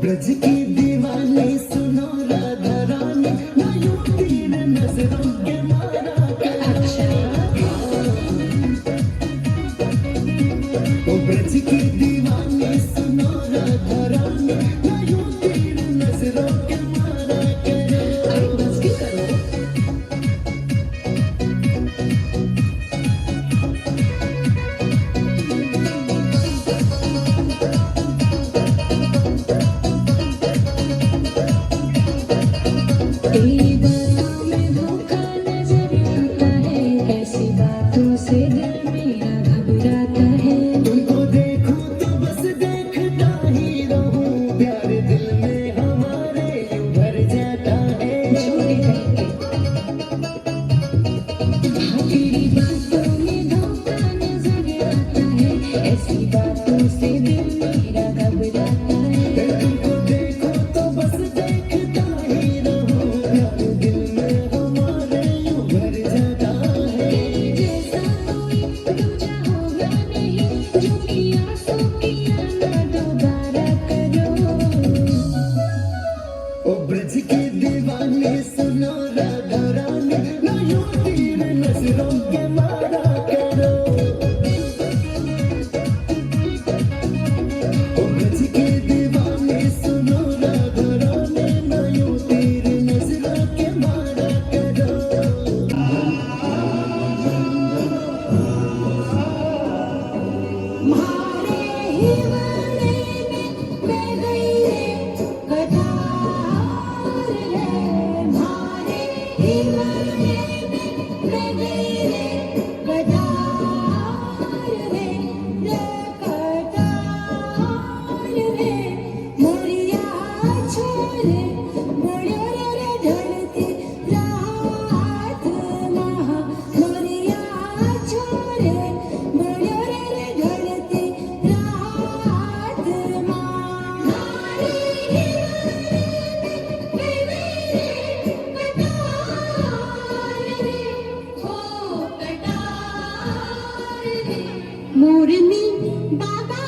ब्रज की दीवानी सुनो राधा रानी, ना यूं तीर नजरों के मारा करो। ओ ब्रज की दीवानी सुनो राधा रानी, ना यूं तीर नजरों के मारा करो। अरे बस की करो। तेरी बातों में धोखा नजर आता है, ऐसी बातों से दिल मेरा घबराता है। तुमको देखूं तो बस देखता ही रहूं, प्यार दिल में हमारे यूं भर जाता है। छोड़े कहेंगे। हाँ, तेरी बातों में धोखा नजर आता है, ऐसी बातों से दिल मेरा घबराता है। तुमको देखूं तो बस देखता ही रहूं, प्यार दिल में हमारे यूं भर जाता है। तेरे जैसा कोई दूजा होगा नहीं, जो किया सो किया ना दोबारा करो। ओ ब्रज की दीवानी सुनो राधा रानी, ना यूं तीर नजरों के मारा करो। ओ ब्रज की दीवानी सुनो राधा रानी, ना यूं तीर नजरों के मारा करो। मारे ही मारे में गई रे कटार रे, मारे ही मारे में गई रे कटार रे, कटार रे। मोरिया छोरे मोरिया रे ढलती रात महा, मोरिया छोरे मोरिया रे ढलती रात महा। मारे ही मारे कटार रे, ओ कटार रे। मोरनी बाबा